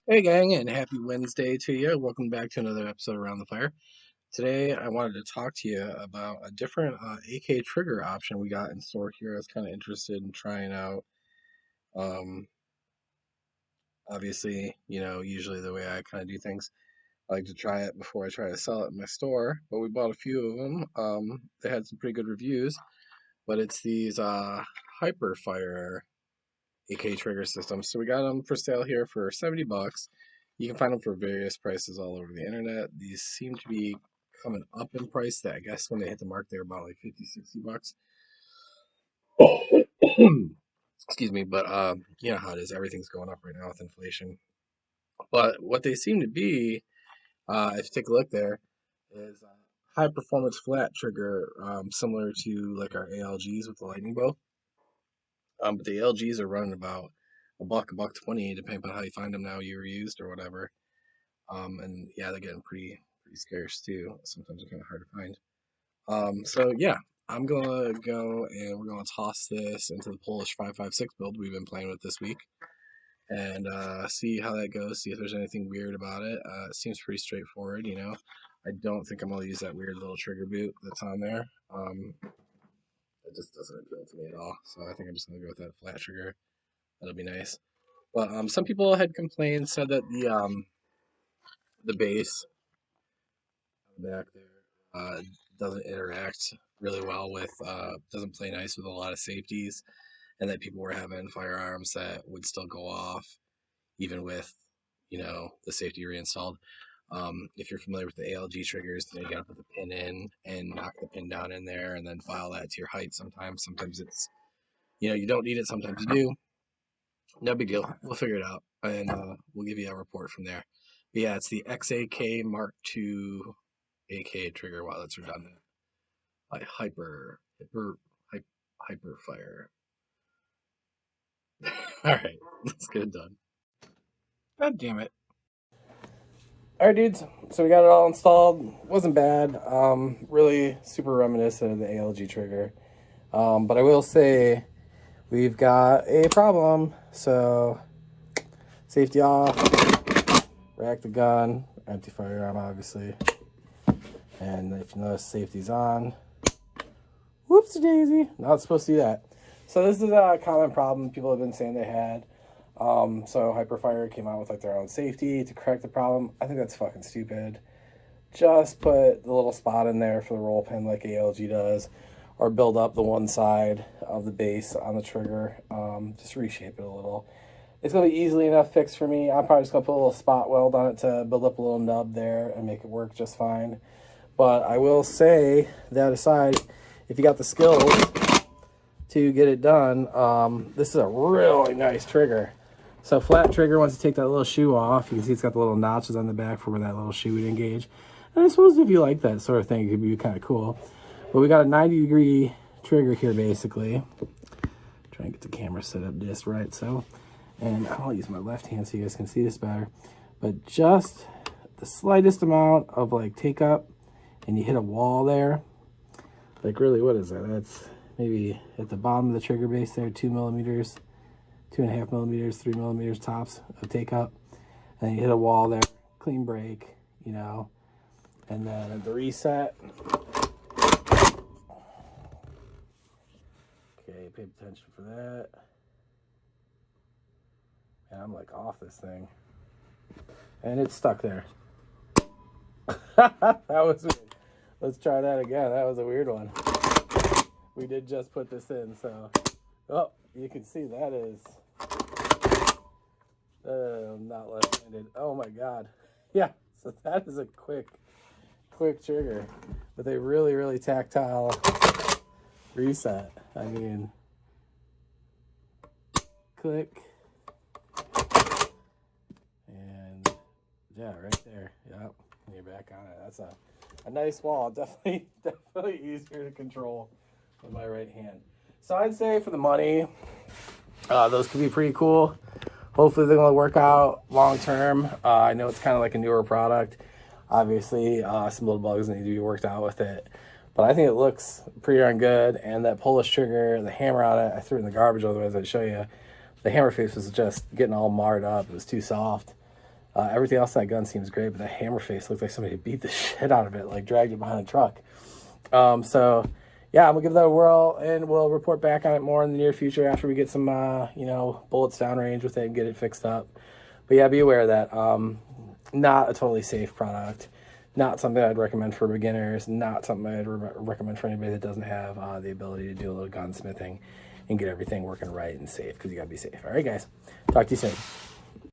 Hey gang, and happy Wednesday to you. Welcome back to another episode Around the Fire. Today I wanted to talk to you about a different AK trigger option we got in store here. I was kind of interested in trying out. Um, Obviously, usually the way I kind of do things, I like to try it before I try to sell it in my store. But we bought a few of them. They had some pretty good reviews, but it's these Hyperfire AK trigger systems. So we got them for sale here for 70 bucks. You can find them for various prices all over the internet. These seem to be coming up in price. That I guess when they hit the mark, they're about like 50, 60 bucks. Excuse me, but you know how it is. Everything's going up right now with inflation. But what they seem to be, if you take a look there, is high performance flat trigger, similar to like our ALGs with the lightning bow. But the ALGs are running about a buck 20, depending on how you find them now, year used or whatever. And yeah, they're getting pretty scarce too. Sometimes they're kind of hard to find. So yeah, I'm gonna go and we're gonna toss this into the Polish 556 build we've been playing with this week, and see how that goes. See if there's anything weird about it. It seems pretty straightforward, you know. I don't think I'm gonna use that weird little trigger boot that's on there. It just doesn't appeal to me at all. So I think I'm just gonna go with that flat trigger. That'll be nice. But some people had complained, said that the base back there doesn't interact really well with, doesn't play nice with a lot of safeties, and that people were having firearms that would still go off even with, the safety reinstalled. If you're familiar with the ALG triggers, you got to put the pin in and knock the pin down in there and then file that to your height sometimes. Sometimes it's, you don't need it, sometimes you do. No big deal. We'll figure it out, and we'll give you a report from there. But yeah, it's the XAK Mark II AK trigger. Wow, that's redundant. Like hyper fire. All right, let's get it done. God damn it! All right, dudes. So we got it all installed. Wasn't bad. Really super reminiscent of the ALG trigger. But I will say we've got a problem. So safety off. Rack the gun. Empty firearm, obviously. And if you notice, safety's on. Whoopsie daisy. Not supposed to do that. So this is a common problem people have been saying they had. So Hyperfire came out with like their own safety to correct the problem. I think that's fucking stupid. Just put the little spot in there for the roll pin like ALG does, or build up the one side of the base on the trigger. Just reshape it a little. It's going to be easily enough fixed for me. I'm probably just going to put a little spot weld on it to build up a little nub there and make it work just fine. But I will say, that aside, if you got the skills to get it done, this is a really nice trigger. So flat trigger, once you take that little shoe off, you can see it's got the little notches on the back for where that little shoe would engage. And I suppose if you like that sort of thing, it could be kind of cool. But we got a 90-degree trigger here, basically. Try and get the camera set up just right. So, and I'll use my left hand so you guys can see this better. But just the slightest amount of like take up, and you hit a wall there. Like really, what is that? That's maybe at the bottom of the trigger base there, 2 millimeters, 2.5 millimeters, 3 millimeters tops of take up. And you hit a wall there, clean break, and then at the reset. Okay, pay attention for that. And I'm like off this thing. And it's stuck there. That was weird. Let's try that again. That was a weird one. We did just put this in, so. Oh, you can see that is not left-handed. Oh my God. Yeah, so that is a quick trigger with a really, really tactile reset. I mean, click. And yeah, right there. Yep, and you're back on it. That's a nice wall. Definitely easier to control with my right hand. So I'd say for the money, those could be pretty cool. Hopefully they're going to work out long term. I know it's kind of like a newer product. Obviously, some little bugs need to be worked out with it. But I think it looks pretty darn good. And that Polish trigger, the hammer on it, I threw it in the garbage, otherwise I'd show you. The hammer face was just getting all marred up. It was too soft. Everything else on that gun seems great, but the hammer face looked like somebody beat the shit out of it, like dragged it behind a truck. So yeah, I'm gonna give that a whirl, and we'll report back on it more in the near future after we get some, bullets downrange with it and get it fixed up. But yeah, be aware of that. Not a totally safe product. Not something I'd recommend for beginners. Not something I'd recommend for anybody that doesn't have the ability to do a little gunsmithing and get everything working right and safe, because you gotta be safe. All right, guys. Talk to you soon.